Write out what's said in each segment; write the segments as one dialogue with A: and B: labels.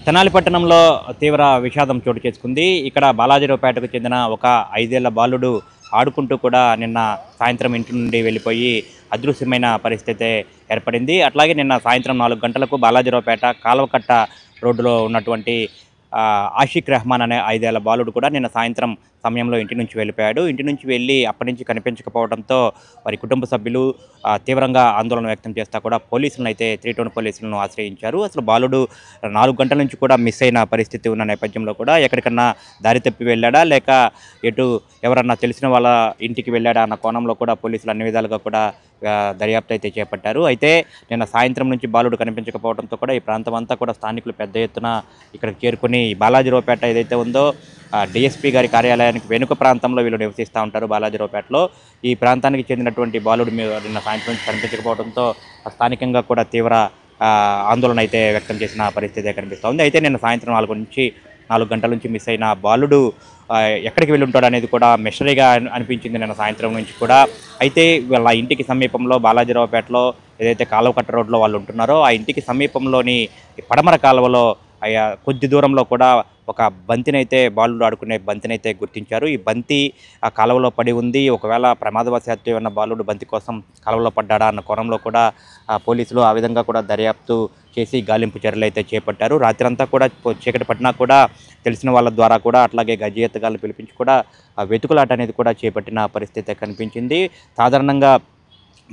A: తెనాలి పట్టణంలో తీవ్ర విషాదం చోటు చేసుకుంది. ఇక్కడ బాలాజీరావుపేటకు చెందిన ఒక 5 ఏళ్ల బాలుడు ఆడుకుంటూ కూడా నిన్న సాయంత్రం ఇంటి నుండి వెళ్ళిపోయి అదృశ్యమైన పరిస్థితి ఏర్పడింది. అట్లాగే నిన్న సాయంత్రం 4 గంటలకు బాలాజీరావుపేట కాలువకట్ట రోడ్డులో ఉన్నటువంటి ఆషిక్ రెహమాన్ అనే 5 ఏళ్ల బాలుడు కూడా నిన్న సాయంత్రం సమయంలో ఇంటి నుంచి వెళ్ళిపోయాడు. ఇంటి నుంచి వెళ్ళి అప్పటి నుంచి కనిపించకపోవడంతో వారి కుటుంబ సభ్యులు తీవ్రంగా ఆందోళన వ్యక్తం చేస్తా కూడా పోలీసులను అయితే 3 టౌన్ పోలీసులను ఆశ్రయించారు. అసలు బాలుడు 4 గంటల నుంచి కూడా మిస్ అయిన పరిస్థితి ఉన్న నేపథ్యంలో కూడా ఎక్కడికన్నా దారి తప్పి వెళ్ళాడా లేక ఎటు ఎవరన్నా తెలిసిన వాళ్ళ ఇంటికి వెళ్ళాడా అన్న కోణంలో కూడా పోలీసులు అన్ని విధాలుగా కూడా దర్యాప్తు అయితే చేపట్టారు. అయితే నిన్న సాయంత్రం నుంచి బాలుడు కనిపించకపోవడంతో కూడా ఈ ప్రాంతం అంతా కూడా స్థానికులు పెద్ద ఎత్తున ఇక్కడికి చేరుకుని బాలాజీరావుపేట ఏదైతే ఉందో డిఎస్పీ గారి కార్యాలయానికి వెనుక ప్రాంతంలో వీళ్ళు నివసిస్తూ ఉంటారు. బాలాజీరావుపేటలో ఈ ప్రాంతానికి చెందినటువంటి బాలుడు నిన్న సాయంత్రం నుంచి కనిపించకపోవడంతో స్థానికంగా కూడా తీవ్ర ఆందోళన అయితే వ్యక్తం చేసిన పరిస్థితి కనిపిస్తూ ఉంది. అయితే నిన్న సాయంత్రం 4 గంటల నుంచి మిస్ అయిన బాలుడు ఎక్కడికి వెళ్ళి ఉంటాడు అనేది కూడా మిస్టరీగా అనిపించింది నిన్న సాయంత్రం నుంచి కూడా. అయితే వాళ్ళ ఇంటికి సమీపంలో బాలాజీరావుపేటలో ఏదైతే కాలువకట్ట రోడ్లో వాళ్ళు ఉంటున్నారో ఆ ఇంటికి సమీపంలోని పడమర కాలువలో కొద్ది దూరంలో కూడా ఒక బంతినైతే బాలుడు ఆడుకునే బంతినైతే గుర్తించారు. ఈ బంతి ఆ కాలువలో పడి ఉంది. ఒకవేళ ప్రమాదవశాత్తు ఏమన్నా బాలుడు బంతి కోసం కాలువలో పడ్డాడా అన్న కోణంలో కూడా పోలీసులు ఆ విధంగా కూడా దర్యాప్తు చేసి గాలింపు చర్యలు అయితే చేపట్టారు. రాత్రంతా కూడా చీకటి పడినా కూడా తెలిసిన వాళ్ళ ద్వారా కూడా అట్లాగే గజ ఎత్తగాలను పిలిపించి కూడా వెతుకులాట అనేది కూడా చేపట్టిన పరిస్థితి కనిపించింది. సాధారణంగా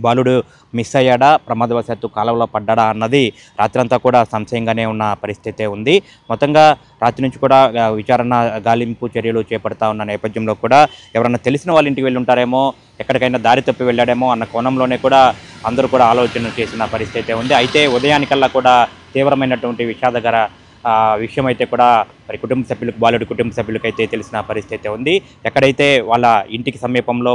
A: బాలుడు మిస్ అయ్యాడా ప్రమాదవశాత్తు కాలువలో పడ్డాడా అన్నది రాత్రంతా కూడా సంశయంగానే ఉన్న పరిస్థితే ఉంది. మొత్తంగా రాత్రి నుంచి కూడా విచారణ గాలింపు చర్యలు చేపడతా ఉన్న నేపథ్యంలో కూడా ఎవరన్నా తెలిసిన వాళ్ళ ఇంటికి వెళ్ళి ఉంటారేమో, ఎక్కడికైనా దారి తప్పి వెళ్ళాడేమో అన్న కోణంలోనే కూడా అందరూ కూడా ఆలోచన చేసిన పరిస్థితే ఉంది. అయితే ఉదయానికల్లా కూడా తీవ్రమైనటువంటి విషాదకర విషయం అయితే కూడా మరి బాలుడి కుటుంబ సభ్యులకైతే తెలిసిన పరిస్థితి ఉంది. ఎక్కడైతే వాళ్ళ ఇంటికి సమీపంలో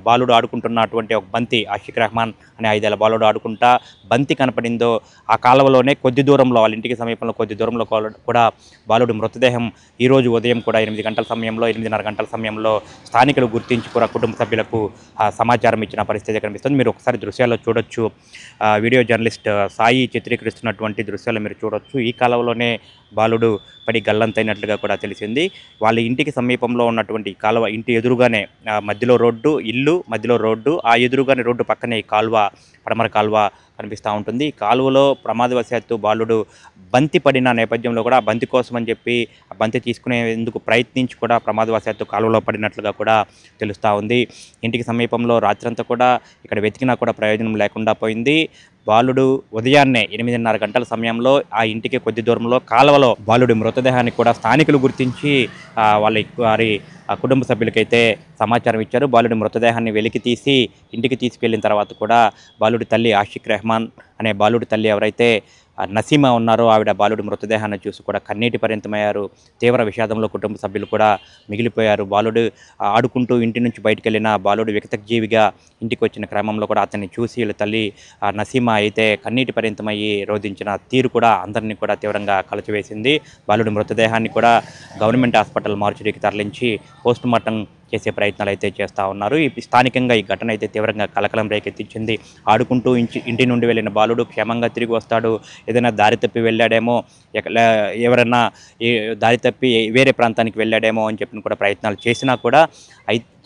A: బాలుడు ఆడుకుంటున్నటువంటి ఒక బంతి ఆషిక్ రెహమాన్ అనే 5 ఏళ్ల బాలుడు ఆడుకుంటా బంతి కనపడిందో ఆ కాలువలోనే కొద్ది దూరంలో వాళ్ళ ఇంటికి సమీపంలో కొద్ది దూరంలో కూడా బాలుడు మృతదేహం ఈరోజు ఉదయం కూడా 8:30 గంటల సమయంలో స్థానికులు గుర్తించి కూడా కుటుంబ సభ్యులకు సమాచారం ఇచ్చిన పరిస్థితి కనిపిస్తుంది. మీరు ఒకసారి దృశ్యాల్లో చూడొచ్చు. వీడియో జర్నలిస్ట్ సాయి చిత్రీకరిస్తున్నటువంటి దృశ్యాలు మీరు చూడొచ్చు. ఈ కాలువలోనే బాలుడు పడి గల్లంతైనట్లుగా కూడా తెలిసింది. వాళ్ళ ఇంటికి సమీపంలో ఉన్నటువంటి కాలువ ఇంటి ఎదురుగానే మధ్యలో రోడ్డు, ఇల్లు మధ్యలో రోడ్డు, ఆ ఎదురుగానే రోడ్డు పక్కనే ఈ కాలువ పడమర కాలువ కనిపిస్తూ ఉంటుంది. ఈ కాలువలో ప్రమాదవశాత్తు బాలుడు బంతి పడిన నేపథ్యంలో కూడా ఆ బంతి కోసం అని చెప్పి ఆ బంతి తీసుకునేందుకు ప్రయత్నించి కూడా ప్రమాదవశాత్తు కాలువలో పడినట్లుగా కూడా తెలుస్తూ ఉంది. ఇంటికి సమీపంలో రాత్రంతా కూడా ఇక్కడ వెతికినా కూడా ప్రయోజనం లేకుండా పోయింది. బాలుడు ఉదయాన్నే 8:30 గంటల సమయంలో ఆ ఇంటికి కొద్ది దూరంలో కాలువలో బాలుడి మృతదేహాన్ని కూడా స్థానికులు గుర్తించి వారి కుటుంబ సభ్యులకైతే సమాచారం ఇచ్చారు. బాలుడి మృతదేహాన్ని వెలికి తీసి ఇంటికి తీసుకెళ్లిన తర్వాత కూడా బాలుడి తల్లి ఆషిక్ రెహమాన్ అనే బాలుడి తల్లి ఎవరైతే నసీమా ఉన్నారో ఆవిడ బాలుడి మృతదేహాన్ని చూసి కూడా కన్నీటి పరిమితమయ్యారు. తీవ్ర విషాదంలో కుటుంబ సభ్యులు కూడా మిగిలిపోయారు. బాలుడు ఆడుకుంటూ ఇంటి నుంచి బయటకు వెళ్ళిన బాలుడు వికతజీవిగా ఇంటికి వచ్చిన క్రమంలో కూడా అతన్ని చూసి వీళ్ళ తల్లి నసీమా అయితే కన్నీటి పరిమితమయ్యి రోధించిన తీరు కూడా అందరినీ కూడా తీవ్రంగా కలచివేసింది. బాలుడి మృతదేహాన్ని కూడా గవర్నమెంట్ హాస్పిటల్ మార్చురీకి తరలించి పోస్టుమార్టం చేసే ప్రయత్నాలు అయితే చేస్తూ ఉన్నారు. స్థానికంగా ఈ ఘటన అయితే తీవ్రంగా కలకలం రేకెత్తించింది. ఆడుకుంటూ ఇంటి నుండి వెళ్ళిన బాలుడు క్షేమంగా తిరిగి వస్తాడు, ఏదైనా దారి తప్పి వెళ్ళాడేమో, ఎవరైనా దారి తప్పి వేరే ప్రాంతానికి వెళ్ళాడేమో అని చెప్పిన కూడా ప్రయత్నాలు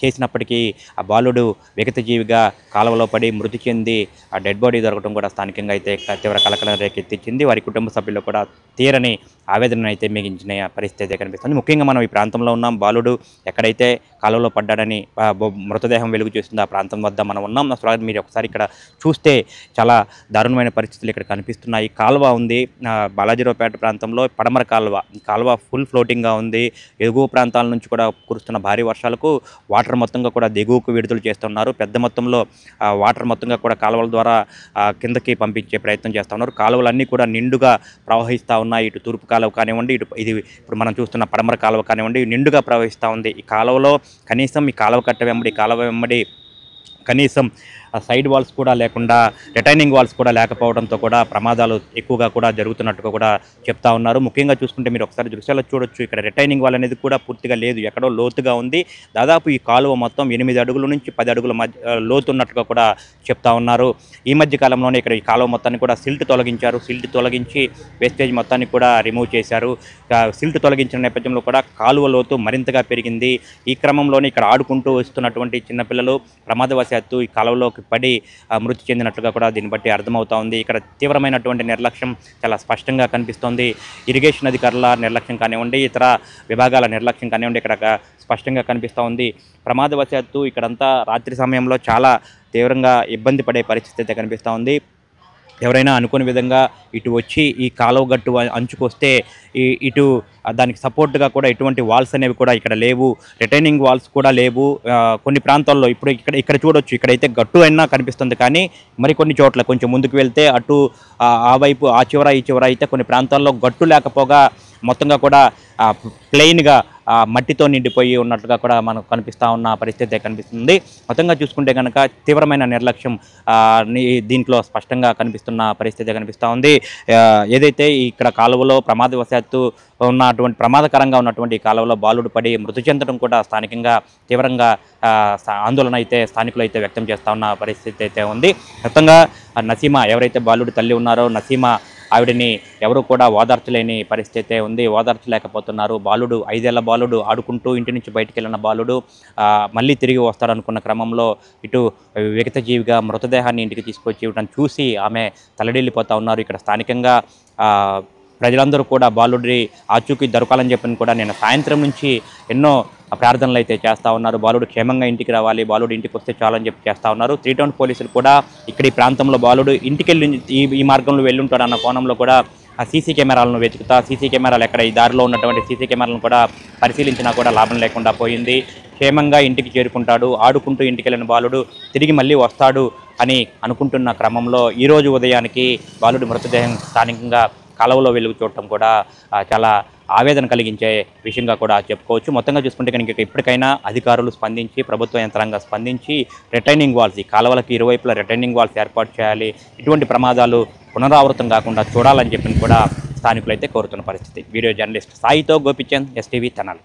A: చేసినప్పటికీ ఆ బాలుడు విగతజీవిగా కాలువలో పడి మృతి చెంది ఆ డెడ్ బాడీ దొరకడం కూడా స్థానికంగా అయితే తీవ్ర కలకలం రేకెత్తించింది. వారి కుటుంబ సభ్యులు కూడా తీరని ఆవేదన అయితే మిగిల్చిన పరిస్థితి కనిపిస్తుంది. ముఖ్యంగా మనం ఈ ప్రాంతంలో ఉన్నాం. బాలుడు ఎక్కడైతే కాలువలో పడ్డాడని మృతదేహం వెలుగు చూస్తుంది ఆ ప్రాంతం వద్ద మనం ఉన్నాం. అసలు మీరు ఒకసారి ఇక్కడ చూస్తే చాలా దారుణమైన పరిస్థితులు ఇక్కడ కనిపిస్తున్నాయి. కాలువ ఉంది బాలాజీరావుపేట ప్రాంతంలో పడమర కాలువ. ఈ కాలువ ఫుల్ ఫ్లోటింగ్గా ఉంది. ఎగువ ప్రాంతాల నుంచి కూడా కురుస్తున్న భారీ వర్షాలకు వాటర్ మొత్తంగా కూడా దిగువకు విడుదల చేస్తున్నారు. పెద్ద మొత్తంలో వాటర్ మొత్తంగా కూడా కాలువల ద్వారా కిందకి పంపించే ప్రయత్నం చేస్తూ ఉన్నారు. కాలువలన్నీ కూడా నిండుగా ప్రవహిస్తూ ఉన్నాయి. ఇటు తూర్పు కాలువ కానివ్వండి, ఇప్పుడు మనం చూస్తున్న పడమర కాలువ కానివ్వండి నిండుగా ప్రవహిస్తూ ఉంది. ఈ కాలువలో కనీసం ఈ కాలువ కట్ట వెంబడి కనీసం సైడ్ వాల్స్ కూడా లేకుండా, రిటైనింగ్ వాల్స్ కూడా లేకపోవడంతో కూడా ప్రమాదాలు ఎక్కువగా కూడా జరుగుతున్నట్టుగా కూడా చెప్తా ఉన్నారు. ముఖ్యంగా చూసుకుంటే మీరు ఒకసారి దృశ్యాల్లో చూడొచ్చు, ఇక్కడ రిటైనింగ్ వాల్ అనేది కూడా పూర్తిగా లేదు, ఎక్కడో లోతుగా ఉంది. దాదాపు ఈ కాలువ మొత్తం 8 అడుగుల నుంచి 10 అడుగుల మధ్య లోతు ఉన్నట్టుగా కూడా చెప్తా ఉన్నారు. ఈ మధ్య కాలంలోనే ఇక్కడ ఈ కాలువ మొత్తాన్ని కూడా సిల్ట్ తొలగించారు. సిల్ట్ తొలగించి వేస్టేజ్ మొత్తాన్ని కూడా రిమూవ్ చేశారు. సిల్ట్ తొలగించిన నేపథ్యంలో కూడా కాలువ లోతు మరింతగా పెరిగింది. ఈ క్రమంలోనే ఇక్కడ ఆడుకుంటూ వస్తున్నటువంటి చిన్నపిల్లలు ప్రమాదవశాత్తు ఈ కాలువలోకి పడి మృతి చెందినట్లుగా కూడా దీన్ని బట్టి అర్థమవుతా ఉంది. ఇక్కడ తీవ్రమైనటువంటి నిర్లక్ష్యం చాలా స్పష్టంగా కనిపిస్తోంది. ఇరిగేషన్ అధికారుల నిర్లక్ష్యం కానివ్వండి, ఇతర విభాగాల నిర్లక్ష్యం కానివ్వండి, ఇక్కడ స్పష్టంగా కనిపిస్తూ ఉంది. ప్రమాదవశాత్తు ఇక్కడంతా రాత్రి సమయంలో చాలా తీవ్రంగా ఇబ్బంది పడే పరిస్థితి అయితే కనిపిస్తూ ఉంది. ఎవరైనా అనుకునే విధంగా ఇటు వచ్చి ఈ కాలువ గట్టు అంచుకొస్తే ఇటు దానికి సపోర్ట్గా కూడా ఎటువంటి వాల్స్ అనేవి కూడా ఇక్కడ లేవు, రిటైనింగ్ వాల్స్ కూడా లేవు. కొన్ని ప్రాంతాల్లో ఇప్పుడు ఇక్కడ చూడొచ్చు, ఇక్కడైతే గట్టు అయినా కనిపిస్తుంది, కానీ మరికొన్ని చోట్ల కొంచెం ముందుకు వెళ్తే అటు ఆ వైపు ఆ చివర ఈ చివర అయితే కొన్ని ప్రాంతాల్లో గట్టు లేకపోగా మొత్తంగా కూడా ప్లెయిన్గా మట్టితో నిండిపోయి ఉన్నట్లుగా కూడా మనకు కనిపిస్తూ ఉన్న పరిస్థితి కనిపిస్తుంది. మొత్తంగా చూసుకుంటే కనుక తీవ్రమైన నిర్లక్ష్యం దీంట్లో స్పష్టంగా కనిపిస్తున్న పరిస్థితి కనిపిస్తూ ఉంది. ఏదైతే ఇక్కడ కాలువలో ప్రమాదవశాత్తు ప్రమాదకరంగా ఉన్నటువంటి ఈ కాలువలో బాలుడు పడి మృతి చెందడం కూడా స్థానికంగా తీవ్రంగా ఆందోళన అయితే స్థానికులు అయితే వ్యక్తం చేస్తూ ఉన్న పరిస్థితి అయితే ఉంది. మొత్తంగా నసీమా ఎవరైతే బాలుడు తల్లి ఉన్నారో నసీమా ఆవిడని ఎవరు కూడా ఓదార్చలేని పరిస్థితి ఉంది, ఓదార్చలేకపోతున్నారు. బాలుడు 5 ఏళ్ల బాలుడు ఆడుకుంటూ ఇంటి నుంచి బయటికి వెళ్ళిన బాలుడు మళ్ళీ తిరిగి వస్తాడనుకున్న క్రమంలో ఇటు విగత జీవిగా మృతదేహాన్ని ఇంటికి తీసుకొచ్చి ఇవ్వడం చూసి ఆమె తలడిల్లిపోతూ ఉన్నారు. ఇక్కడ స్థానికంగా ప్రజలందరూ కూడా బాలుడి ఆచూకీ దొరకాలని చెప్పని కూడా నేను సాయంత్రం నుంచి ఎన్నో ప్రార్థనలు అయితే చేస్తూ ఉన్నారు. బాలుడు క్షేమంగా ఇంటికి రావాలి, బాలుడు ఇంటికి వస్తే చాలని చెప్పి చేస్తూ ఉన్నారు. 3 టౌన్ పోలీసులు కూడా ఇక్కడ ఈ ప్రాంతంలో బాలుడు ఇంటికి వెళ్ళి ఈ మార్గంలో వెళ్ళుంటాడు అన్న కోణంలో కూడా ఆ సీసీ కెమెరాలను వెతుకుతా, సీసీ కెమెరాలు ఎక్కడ ఈ దారిలో ఉన్నటువంటి సీసీ కెమెరాలను కూడా పరిశీలించినా కూడా లాభం లేకుండా పోయింది. క్షేమంగా ఇంటికి చేరుకుంటాడు, ఆడుకుంటూ ఇంటికి వెళ్ళిన బాలుడు తిరిగి మళ్ళీ వస్తాడు అని అనుకుంటున్న క్రమంలో ఈరోజు ఉదయానికి బాలుడి మృతదేహం స్థానికంగా కాలువలో వెలుగు చూడటం కూడా చాలా ఆవేదన కలిగించే విషయంగా కూడా చెప్పుకోవచ్చు. మొత్తంగా చూసుకుంటే కనుక ఇప్పటికైనా అధికారులు స్పందించి, ప్రభుత్వ యంత్రాంగం స్పందించి రిటైనింగ్ వాల్స్, ఈ కాలువలకి ఇరువైపులా రిటైనింగ్ వాల్స్ ఏర్పాటు చేయాలి, ఇటువంటి ప్రమాదాలు పునరావృతం కాకుండా చూడాలని చెప్పి కూడా స్థానికులు అయితే కోరుతున్న పరిస్థితి. వీడియో జర్నలిస్ట్ సాయితో గోపిచంద్, ఎస్టీవీ తెనాలి.